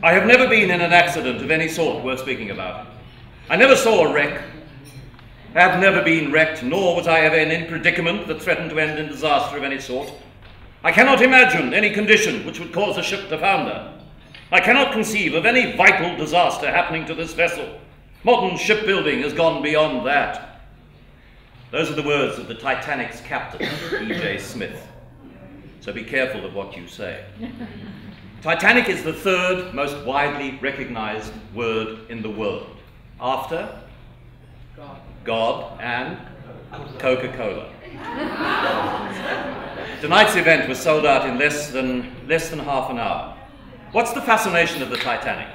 I have never been in an accident of any sort worth speaking about. I never saw a wreck. I have never been wrecked, nor was I ever in any predicament that threatened to end in disaster of any sort. I cannot imagine any condition which would cause a ship to founder. I cannot conceive of any vital disaster happening to this vessel. Modern shipbuilding has gone beyond that. Those are the words of the Titanic's captain, E.J. Smith. So be careful of what you say. Titanic is the third most widely recognized word in the world, after God and Coca-Cola. Tonight's event was sold out in less than half an hour. What's the fascination of the Titanic?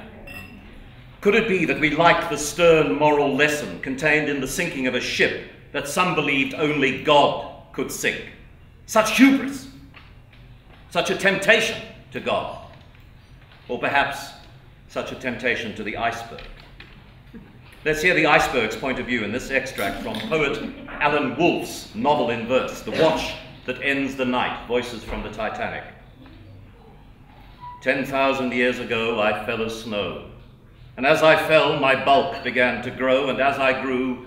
Could it be that we like the stern moral lesson contained in the sinking of a ship that some believed only God could sink? Such hubris, such a temptation to God, or perhaps such a temptation to the iceberg. Let's hear the iceberg's point of view in this extract from poet Alan Wolfe's novel in verse, The Watch That Ends the Night, Voices from the Titanic. 10,000 years ago I fell as snow, and as I fell my bulk began to grow, and as I grew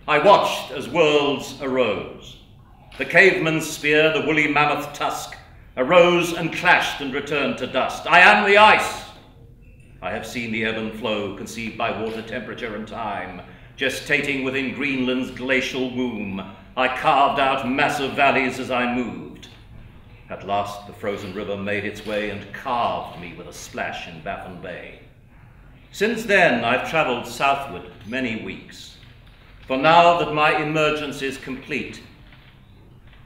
I watched as worlds arose. The caveman's spear, the woolly mammoth tusk, arose and clashed and returned to dust. I am the ice. I have seen the ebb and flow conceived by water, temperature, and time, gestating within Greenland's glacial womb. I carved out massive valleys as I moved. At last the frozen river made its way and carved me with a splash in Baffin Bay. Since then I've traveled southward many weeks, for now that my emergence is complete,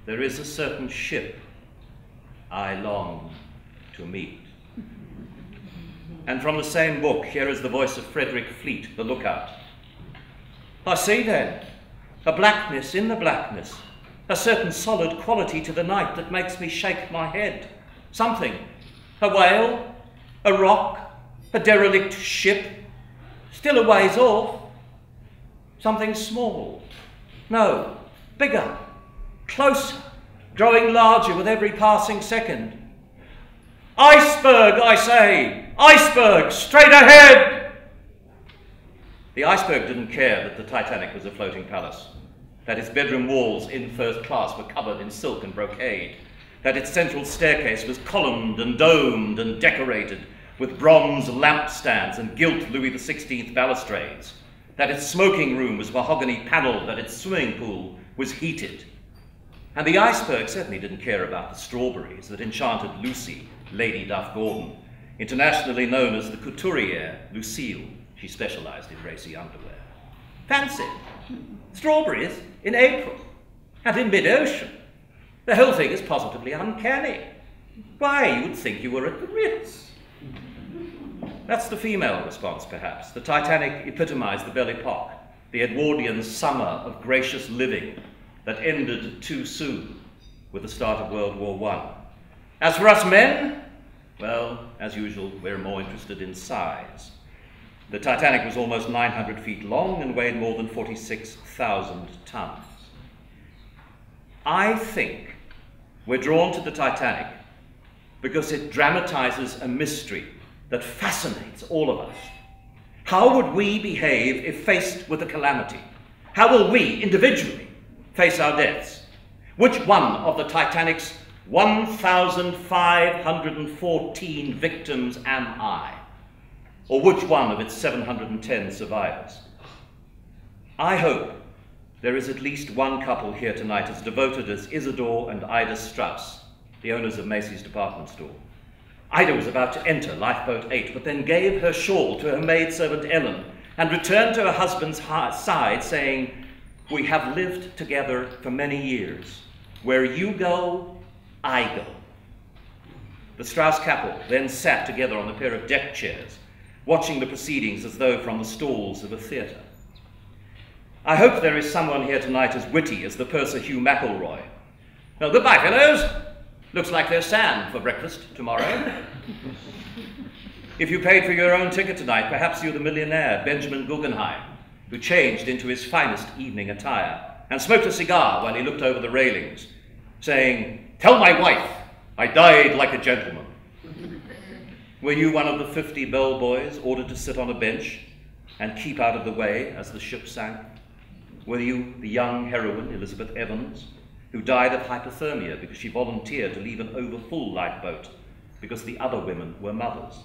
there is a certain ship I long to meet. And from the same book, here is the voice of Frederick Fleet, the lookout. I see then a blackness in the blackness, a certain solid quality to the night that makes me shake my head. Something, a whale, a rock, a derelict ship, still a ways off. Something small, no, bigger, closer, growing larger with every passing second. Iceberg, I say! Iceberg, straight ahead! The iceberg didn't care that the Titanic was a floating palace, that its bedroom walls in first class were covered in silk and brocade, that its central staircase was columned and domed and decorated with bronze lampstands and gilt Louis XVI balustrades, that its smoking room was mahogany panelled, that its swimming pool was heated. And the iceberg certainly didn't care about the strawberries that enchanted Lucy, Lady Duff Gordon, internationally known as the couturière Lucille. She specialized in racy underwear. Fancy, strawberries in April and in mid-ocean. The whole thing is positively uncanny. Why, you would think you were at the Ritz. That's the female response, perhaps. The Titanic epitomized the Belle Epoque, the Edwardian summer of gracious living that ended too soon with the start of World War I. As for us men, well, as usual, we're more interested in size. The Titanic was almost 900 feet long and weighed more than 46,000 tons. I think we're drawn to the Titanic because it dramatizes a mystery that fascinates all of us. How would we behave if faced with a calamity? How will we, individually, face our deaths? Which one of the Titanic's 1,514 victims am I? Or which one of its 710 survivors? I hope there is at least one couple here tonight as devoted as Isidore and Ida Strauss, the owners of Macy's department store. Ida was about to enter Lifeboat 8, but then gave her shawl to her maidservant Ellen and returned to her husband's side saying, "We have lived together for many years. Where you go, I go." The Strauss couple then sat together on a pair of deck chairs, watching the proceedings as though from the stalls of a theatre. I hope there is someone here tonight as witty as the purser Hugh McElroy. Well, goodbye, fellows. Looks like there's sand for breakfast tomorrow. If you paid for your own ticket tonight, perhaps you're the millionaire Benjamin Guggenheim, who changed into his finest evening attire and smoked a cigar while he looked over the railings, saying, "Tell my wife I died like a gentleman. Were you one of the 50 bellboys ordered to sit on a bench and keep out of the way as the ship sank? Were you the young heroine, Elizabeth Evans, who died of hypothermia because she volunteered to leave an overfull lifeboat because the other women were mothers?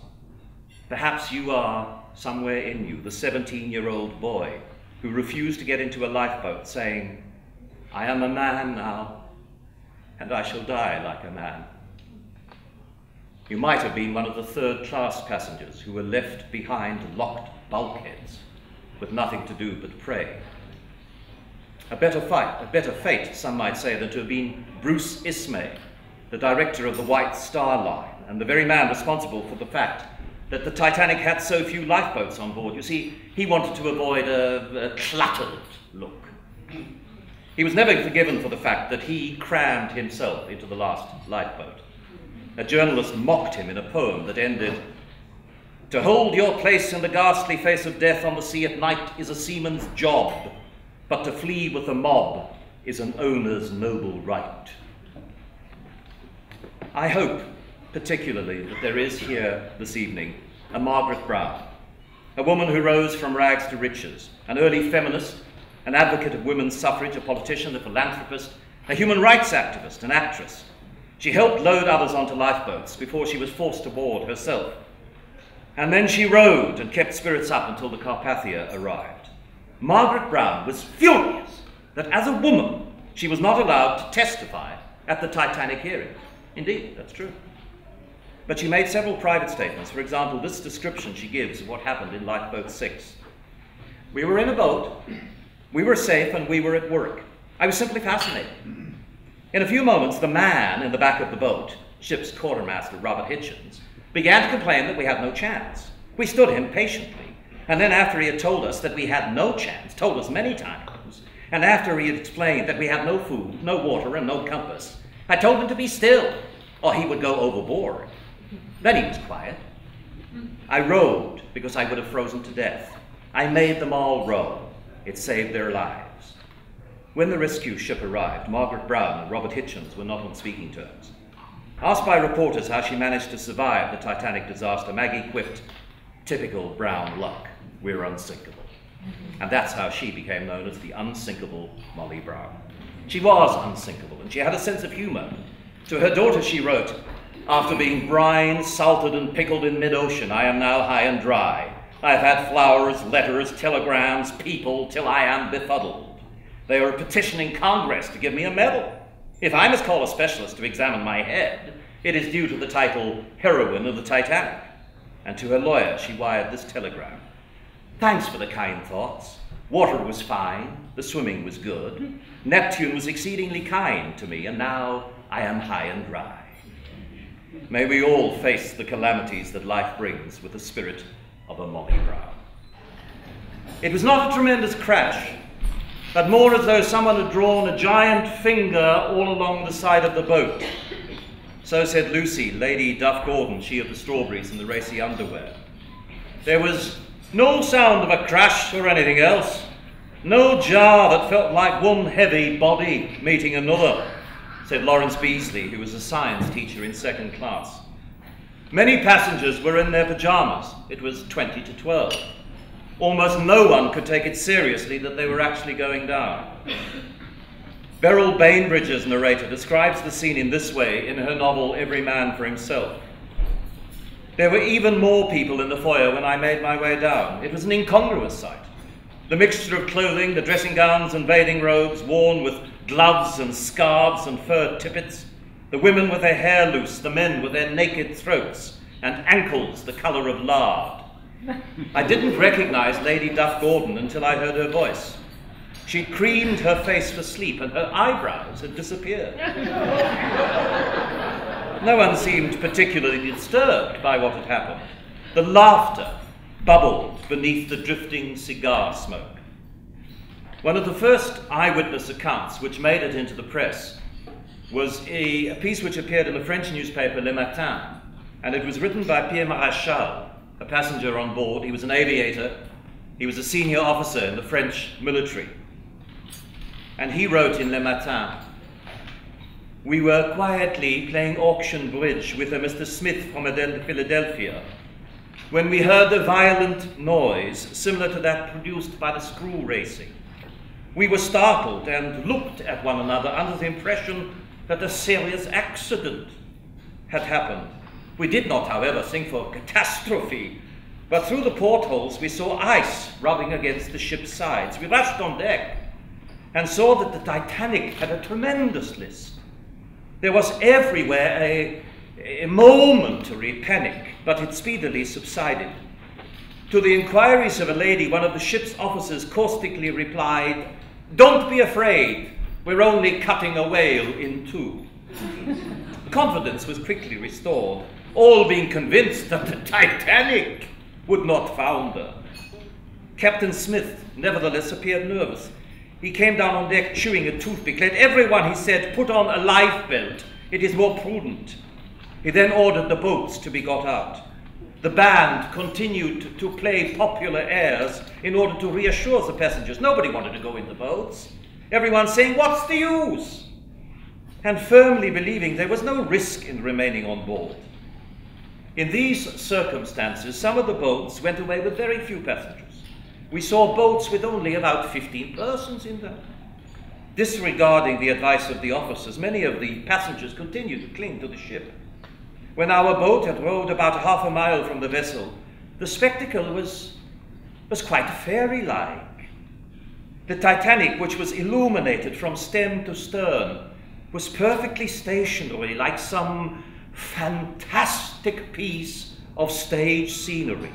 Perhaps you are, somewhere in you, the 17-year-old boy who refused to get into a lifeboat saying, I am a man now, and I shall die like a man. You might have been one of the third-class passengers who were left behind locked bulkheads with nothing to do but pray. A better fate, some might say, than to have been Bruce Ismay, the director of the White Star Line, and the very man responsible for the fact that the Titanic had so few lifeboats on board. You see, he wanted to avoid a cluttered look. He was never forgiven for the fact that he crammed himself into the last lifeboat. A journalist mocked him in a poem that ended, "To hold your place in the ghastly face of death on the sea at night is a seaman's job, but to flee with the mob is an owner's noble right." I hope, particularly, that there is here this evening a Margaret Brown, a woman who rose from rags to riches, an early feminist, an advocate of women's suffrage, a politician, a philanthropist, a human rights activist, an actress. She helped load others onto lifeboats before she was forced to board herself. And then she rowed and kept spirits up until the Carpathia arrived. Margaret Brown was furious that as a woman she was not allowed to testify at the Titanic hearing. Indeed, that's true. But she made several private statements. For example, this description she gives of what happened in Lifeboat 6. We were in a boat, we were safe, and we were at work. I was simply fascinated. In a few moments, the man in the back of the boat, ship's quartermaster Robert Hitchens, began to complain that we had no chance. We stood him patiently, and then after he had told us that we had no chance, told us many times, and after he had explained that we had no food, no water, and no compass, I told him to be still, or he would go overboard. Then he was quiet. I rowed because I would have frozen to death. I made them all row. It saved their lives. When the rescue ship arrived, Margaret Brown and Robert Hitchens were not on speaking terms. Asked by reporters how she managed to survive the Titanic disaster, Maggie quipped, "Typical Brown luck, we're unsinkable." And that's how she became known as the unsinkable Molly Brown. She was unsinkable, and she had a sense of humor. To her daughter she wrote, "After being brined, salted, and pickled in mid-ocean, I am now high and dry. I have had flowers, letters, telegrams, people, till I am befuddled. They are petitioning Congress to give me a medal. If I must call a specialist to examine my head, it is due to the title Heroine of the Titanic." And to her lawyer she wired this telegram: "Thanks for the kind thoughts. Water was fine, the swimming was good. Neptune was exceedingly kind to me, and now I am high and dry." May we all face the calamities that life brings with the spirit of a Molly Brown. It was not a tremendous crash, but more as though someone had drawn a giant finger all along the side of the boat. So said Lucy, Lady Duff Gordon, she of the strawberries and the racy underwear. There was no sound of a crash or anything else, no jar that felt like one heavy body meeting another, said Lawrence Beasley, who was a science teacher in second class. Many passengers were in their pajamas. It was 20 to 12. Almost no one could take it seriously that they were actually going down. Beryl Bainbridge's narrator describes the scene in this way in her novel Every Man for Himself. There were even more people in the foyer when I made my way down. It was an incongruous sight. The mixture of clothing, the dressing gowns and bathing robes worn with gloves and scarves and fur tippets, the women with their hair loose, the men with their naked throats and ankles the colour of lard. I didn't recognize Lady Duff Gordon until I heard her voice. She'd creamed her face for sleep and her eyebrows had disappeared. No one seemed particularly disturbed by what had happened. The laughter bubbled beneath the drifting cigar smoke. One of the first eyewitness accounts which made it into the press was a piece which appeared in the French newspaper Le Matin, and it was written by Pierre Maréchal, a passenger on board. He was an aviator. He was a senior officer in the French military. And he wrote in Le Matin, We were quietly playing auction bridge with a Mr. Smith from Philadelphia when we heard a violent noise similar to that produced by the screw racing. We were startled and looked at one another under the impression that a serious accident had happened. We did not, however, think for catastrophe, but through the portholes we saw ice rubbing against the ship's sides. We rushed on deck and saw that the Titanic had a tremendous list. There was everywhere a momentary panic, but it speedily subsided. To the inquiries of a lady, one of the ship's officers caustically replied, "Don't be afraid, we're only cutting a whale in two." Confidence was quickly restored, all being convinced that the Titanic would not founder. Captain Smith nevertheless appeared nervous. He came down on deck chewing a toothpick. "Let everyone," he said, "put on a lifebelt. It is more prudent." He then ordered the boats to be got out. The band continued to play popular airs in order to reassure the passengers. Nobody wanted to go in the boats. Everyone saying, "What's the use?" and firmly believing there was no risk in remaining on board. In these circumstances, some of the boats went away with very few passengers. We saw boats with only about 15 persons in them. Disregarding the advice of the officers, many of the passengers continued to cling to the ship. When our boat had rowed about half a mile from the vessel, the spectacle was quite fairy-like. The Titanic, which was illuminated from stem to stern, was perfectly stationary, like some fantastic piece of stage scenery.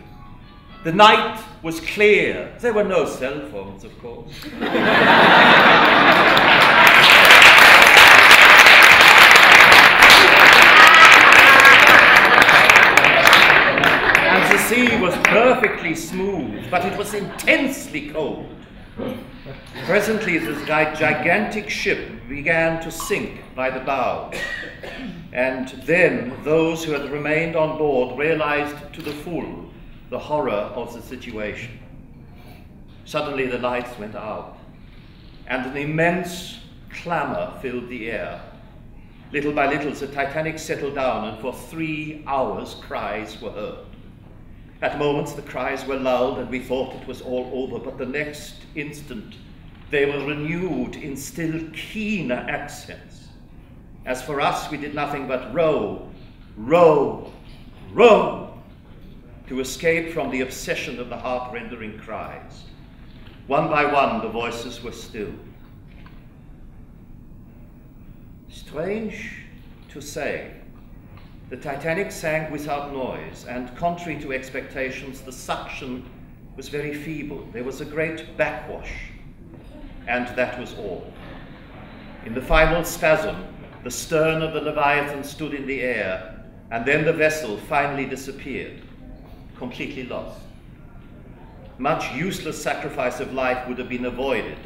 The night was clear. There were no cell phones, of course. And the sea was perfectly smooth, but it was intensely cold. Presently, this gigantic ship began to sink by the bow. And then those who had remained on board realized to the full the horror of the situation. Suddenly the lights went out, and an immense clamor filled the air. Little by little, the Titanic settled down, and for 3 hours cries were heard. At moments the cries were lulled, and we thought it was all over, but the next instant they were renewed in still keener accents. As for us, we did nothing but row, row, row, to escape from the obsession of the heart-rending cries. One by one, the voices were stilled. Strange to say, the Titanic sank without noise, and contrary to expectations, the suction was very feeble. There was a great backwash, and that was all. In the final spasm, the stern of the Leviathan stood in the air, and then the vessel finally disappeared, completely lost. Much useless sacrifice of life would have been avoided,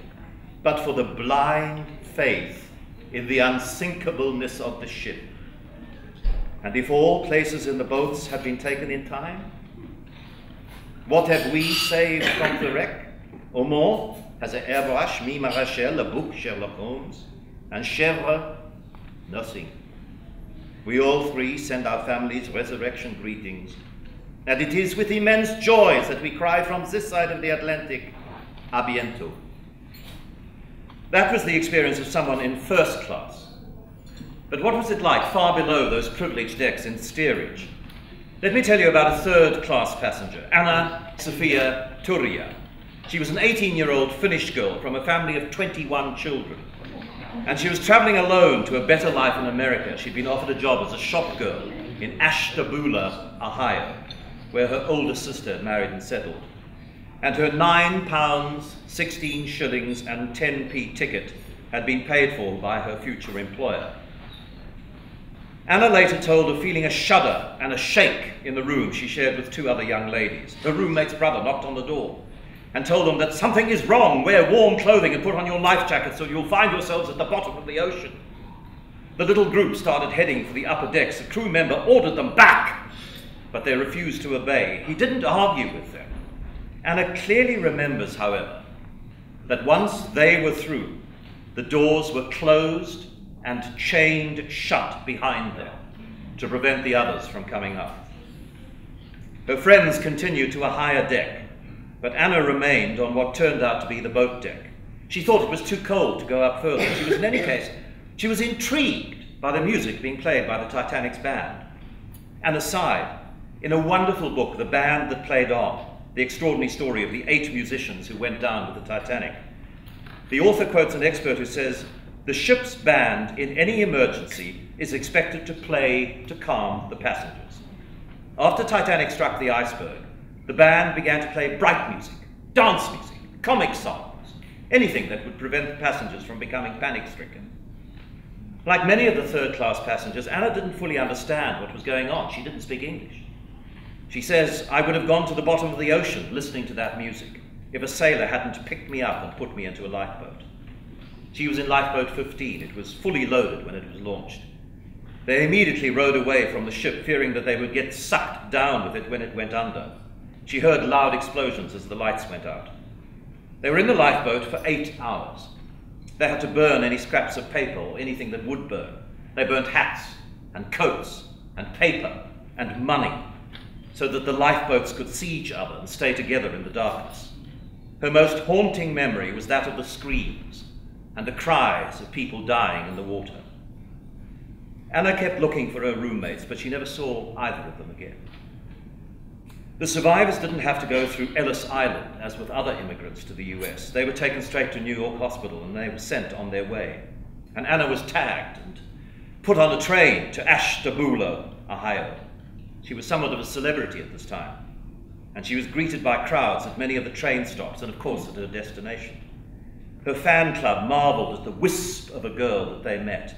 but for the blind faith in the unsinkableness of the ship. And if all places in the boats had been taken in time, what have we saved from the wreck? Au moins, has a airbrush, me, Marachel, a book, Sherlock Holmes, and Chèvre, nothing. We all three send our families resurrection greetings, and it is with immense joy that we cry from this side of the Atlantic, a bientôt. That was the experience of someone in first class. But what was it like far below those privileged decks in steerage? Let me tell you about a third-class passenger, Anna Sophia Turia. She was an 18-year-old Finnish girl from a family of 21 children. And she was traveling alone to a better life in America. She'd been offered a job as a shop girl in Ashtabula, Ohio, where her older sister had married and settled. And her £9, 16 shillings and 10p ticket had been paid for by her future employer. Anna later told of feeling a shudder and a shake in the room she shared with two other young ladies. Her roommate's brother knocked on the door and told them that something is wrong. Wear warm clothing and put on your life jacket so you'll find yourselves at the bottom of the ocean. The little group started heading for the upper decks. The crew member ordered them back, but they refused to obey. He didn't argue with them. Anna clearly remembers, however, that once they were through, the doors were closed and chained shut behind them to prevent the others from coming up. Her friends continued to a higher deck, but Anna remained on what turned out to be the boat deck. She thought it was too cold to go up further. In any case, she was intrigued by the music being played by the Titanic's band. And aside, in a wonderful book, The Band That Played On, the extraordinary story of the 8 musicians who went down with the Titanic, the author quotes an expert who says, "The ship's band in any emergency is expected to play to calm the passengers." After Titanic struck the iceberg, the band began to play bright music, dance music, comic songs, anything that would prevent the passengers from becoming panic-stricken. Like many of the third-class passengers, Anna didn't fully understand what was going on. She didn't speak English. She says, "I would have gone to the bottom of the ocean listening to that music if a sailor hadn't picked me up and put me into a lifeboat." She was in lifeboat 15. It was fully loaded when it was launched. They immediately rowed away from the ship, fearing that they would get sucked down with it when it went under. She heard loud explosions as the lights went out. They were in the lifeboat for 8 hours. They had to burn any scraps of paper or anything that would burn. They burnt hats and coats and paper and money so that the lifeboats could see each other and stay together in the darkness. Her most haunting memory was that of the screams and the cries of people dying in the water. Anna kept looking for her roommates, but she never saw either of them again. The survivors didn't have to go through Ellis Island, as with other immigrants to the US. They were taken straight to New York Hospital and they were sent on their way. And Anna was tagged and put on a train to Ashtabula, Ohio. She was somewhat of a celebrity at this time, and she was greeted by crowds at many of the train stops and, of course, at her destination. Her fan club marveled at the wisp of a girl that they met,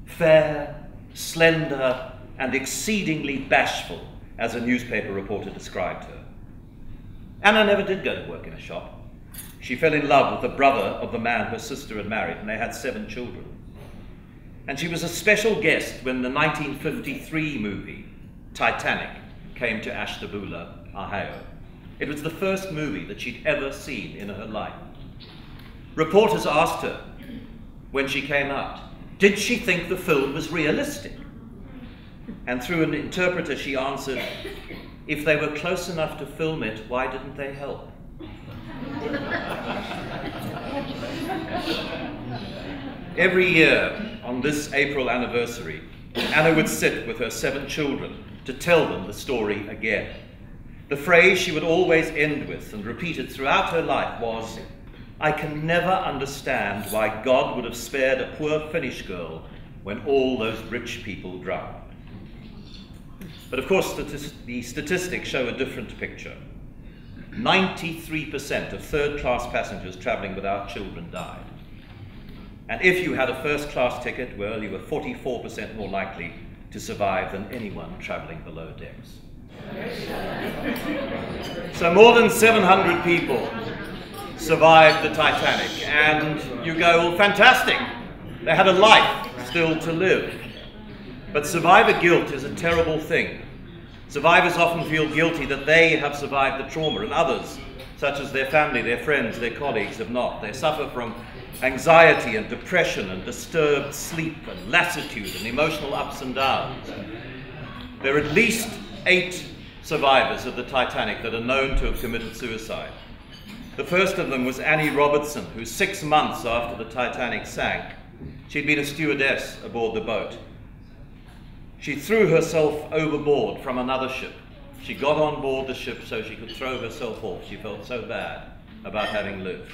fair, slender, and exceedingly bashful, as a newspaper reporter described her. Anna never did go to work in a shop. She fell in love with the brother of the man her sister had married, and they had 7 children. And she was a special guest when the 1953 movie, Titanic, came to Ashtabula, Ohio. It was the first movie that she'd ever seen in her life. Reporters asked her, when she came out, did she think the film was realistic? And through an interpreter she answered, if they were close enough to film it, why didn't they help? Every year, on this April anniversary, Anna would sit with her 7 children to tell them the story again. The phrase she would always end with and repeated throughout her life was, I can never understand why God would have spared a poor Finnish girl when all those rich people drowned. But of course, the statistics show a different picture. 93% of third-class passengers traveling without children died. And if you had a first-class ticket, well, you were 44% more likely to survive than anyone traveling below decks. So more than 700 people survived the Titanic, and you go, well, fantastic. They had a life still to live. But survivor guilt is a terrible thing. Survivors often feel guilty that they have survived the trauma, and others, such as their family, their friends, their colleagues, have not. They suffer from anxiety and depression and disturbed sleep and lassitude and emotional ups and downs. There are at least 8 survivors of the Titanic that are known to have committed suicide. The first of them was Annie Robertson, who 6 months after the Titanic sank, she'd been a stewardess aboard the boat. She threw herself overboard from another ship. She got on board the ship so she could throw herself off. She felt so bad about having lived.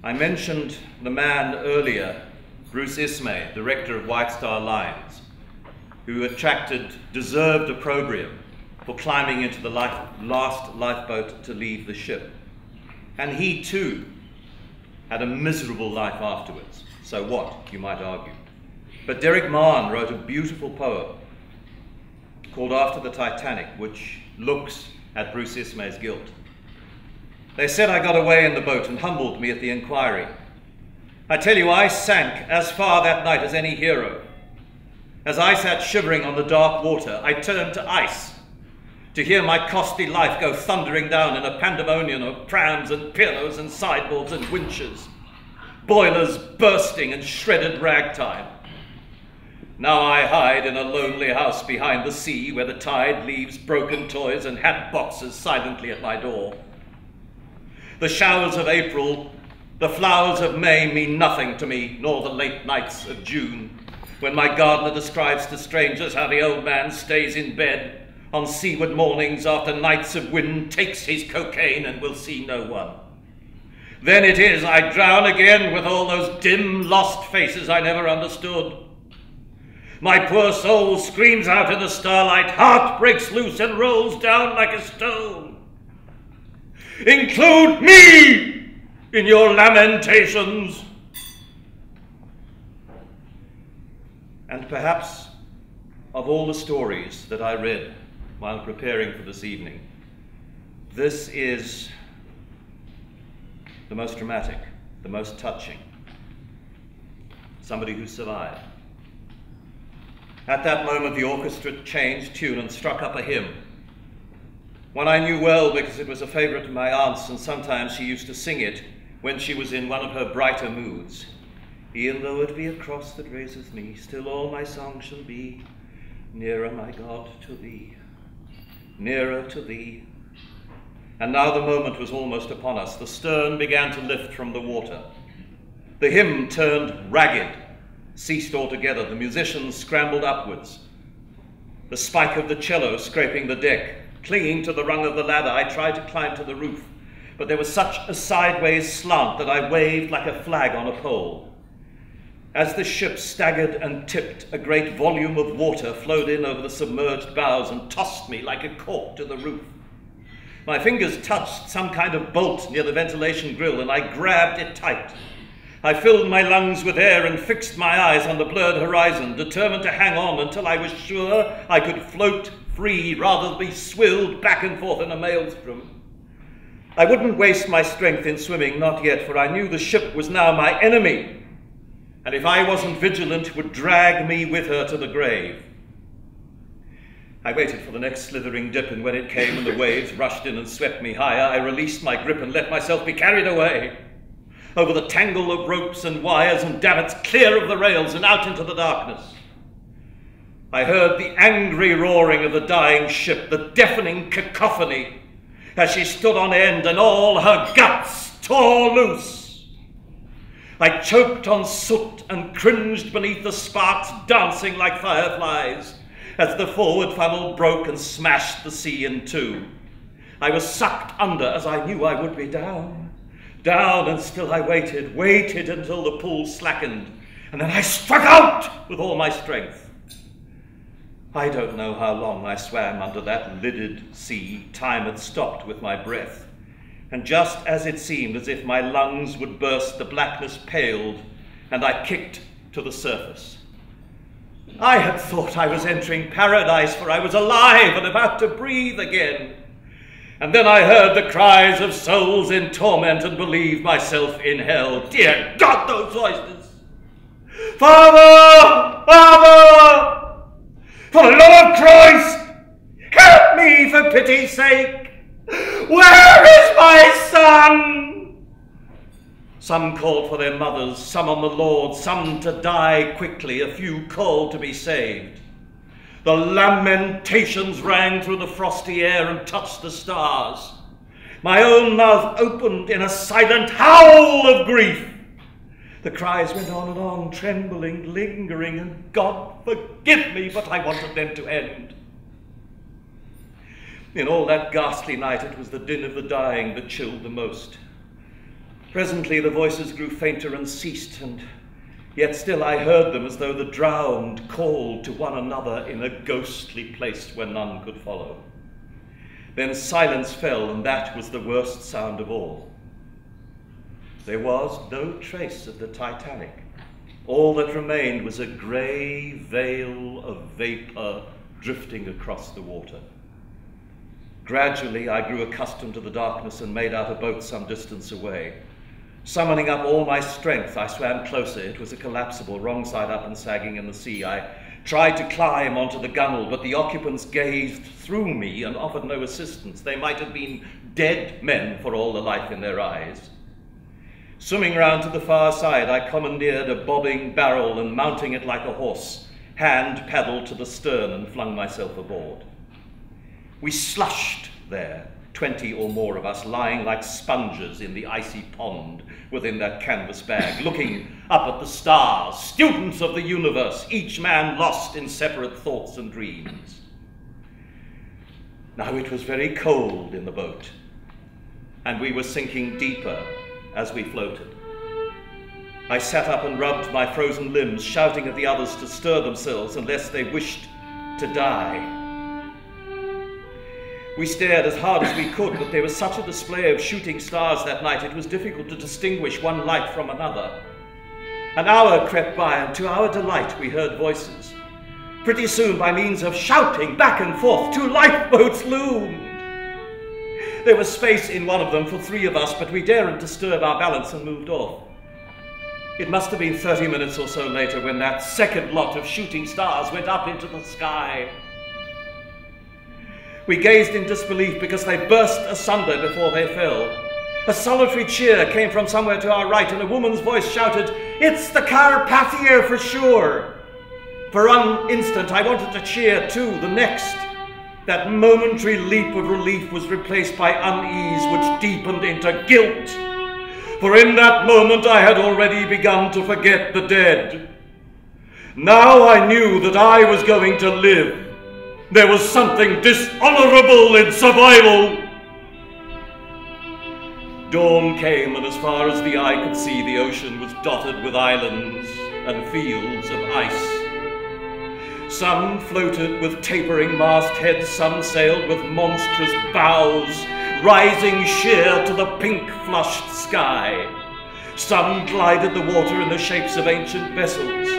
I mentioned the man earlier, Bruce Ismay, director of White Star Lines, who deserved opprobrium for climbing into the last lifeboat to leave the ship. And he too had a miserable life afterwards. So what, you might argue. But Derek Mahon wrote a beautiful poem called After the Titanic, which looks at Bruce Ismay's guilt. They said I got away in the boat and humbled me at the inquiry. I tell you, I sank as far that night as any hero. As I sat shivering on the dark water, I turned to ice to hear my costly life go thundering down in a pandemonium of prams and pianos and sideboards and winches, boilers bursting and shredded ragtime. Now I hide in a lonely house behind the sea, where the tide leaves broken toys and hat boxes silently at my door. The showers of April, the flowers of May mean nothing to me, nor the late nights of June, when my gardener describes to strangers how the old man stays in bed on seaward mornings after nights of wind, takes his cocaine and will see no one. Then it is I drown again with all those dim, lost faces I never understood. My poor soul screams out in the starlight, heart breaks loose and rolls down like a stone. Include me in your lamentations. And perhaps of all the stories that I read while preparing for this evening, this is the most dramatic, the most touching. Somebody who survived. At that moment, the orchestra changed tune and struck up a hymn. One I knew well because it was a favorite of my aunt's, and sometimes she used to sing it when she was in one of her brighter moods. E'en though it be a cross that raises me, still all my song shall be, nearer, my God, to thee, nearer to thee. And now the moment was almost upon us. The stern began to lift from the water. The hymn turned ragged, ceased altogether. The musicians scrambled upwards. The spike of the cello scraping the deck. Clinging to the rung of the ladder, I tried to climb to the roof, but there was such a sideways slant that I waved like a flag on a pole. As the ship staggered and tipped, a great volume of water flowed in over the submerged bows and tossed me like a cork to the roof. My fingers touched some kind of bolt near the ventilation grill, and I grabbed it tight. I filled my lungs with air and fixed my eyes on the blurred horizon, determined to hang on until I was sure I could float free rather than be swilled back and forth in a maelstrom. I wouldn't waste my strength in swimming, not yet, for I knew the ship was now my enemy, and if I wasn't vigilant, would drag me with her to the grave. I waited for the next slithering dip, and when it came and the waves rushed in and swept me higher, I released my grip and let myself be carried away over the tangle of ropes and wires and davits, clear of the rails and out into the darkness. I heard the angry roaring of the dying ship, the deafening cacophony as she stood on end and all her guts tore loose. I choked on soot and cringed beneath the sparks dancing like fireflies as the forward funnel broke and smashed the sea in two. I was sucked under as I knew I would be down, and still I waited until the pull slackened, and then I struck out with all my strength. I don't know how long I swam under that lidded sea. Time had stopped with my breath, and just as it seemed as if my lungs would burst, the blackness paled, and I kicked to the surface. I had thought I was entering paradise, for I was alive and about to breathe again. And then I heard the cries of souls in torment and believed myself in hell. Dear God, those voices! Father! Father! For the love of Christ, help me for pity's sake! Where is my son? Some called for their mothers, some on the Lord, some to die quickly, a few called to be saved. The lamentations rang through the frosty air and touched the stars. My own mouth opened in a silent howl of grief. The cries went on and on, trembling, lingering, and God forgive me, but I wanted them to end. In all that ghastly night, it was the din of the dying that chilled the most. Presently the voices grew fainter and ceased, and yet still I heard them as though the drowned called to one another in a ghostly place where none could follow. Then silence fell, and that was the worst sound of all. There was no trace of the Titanic. All that remained was a grey veil of vapour drifting across the water. Gradually I grew accustomed to the darkness and made out a boat some distance away. Summoning up all my strength, I swam closer. It was a collapsible, wrong side up and sagging in the sea. I tried to climb onto the gunwale, but the occupants gazed through me and offered no assistance. They might have been dead men for all the life in their eyes. Swimming round to the far side, I commandeered a bobbing barrel and mounting it like a horse, hand paddled to the stern and flung myself aboard. We slushed there, 20 or more of us lying like sponges in the icy pond within that canvas bag, looking up at the stars, students of the universe, each man lost in separate thoughts and dreams. Now it was very cold in the boat, and we were sinking deeper as we floated. I sat up and rubbed my frozen limbs, shouting at the others to stir themselves unless they wished to die. We stared as hard as we could, but there was such a display of shooting stars that night it was difficult to distinguish one light from another. An hour crept by, and to our delight we heard voices. Pretty soon, by means of shouting back and forth, 2 lifeboats loomed. There was space in one of them for 3 of us, but we daren't disturb our balance and moved off. It must have been 30 minutes or so later when that second lot of shooting stars went up into the sky. We gazed in disbelief because they burst asunder before they fell. A solitary cheer came from somewhere to our right, and a woman's voice shouted, "It's the Carpathia for sure!" For one instant I wanted to cheer too. The next, that momentary leap of relief was replaced by unease which deepened into guilt. For in that moment I had already begun to forget the dead. Now I knew that I was going to live. There was something dishonorable in survival. Dawn came, and as far as the eye could see, the ocean was dotted with islands and fields of ice. Some floated with tapering mastheads, some sailed with monstrous bows, rising sheer to the pink-flushed sky. Some glided the water in the shapes of ancient vessels.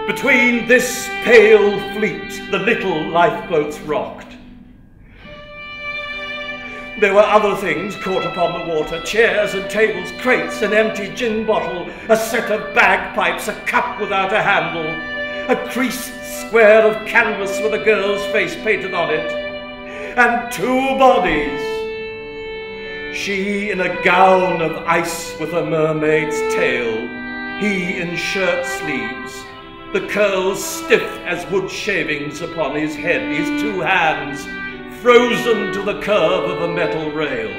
Between this pale fleet, the little lifeboats rocked. There were other things caught upon the water, chairs and tables, crates, an empty gin bottle, a set of bagpipes, a cup without a handle, a creased square of canvas with a girl's face painted on it, and 2 bodies. She in a gown of ice with a mermaid's tail, he in shirt sleeves, the curls stiff as wood shavings upon his head, his 2 hands frozen to the curve of a metal rail.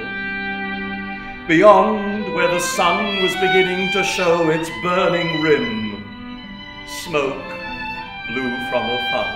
Beyond, where the sun was beginning to show its burning rim, smoke blew from afar.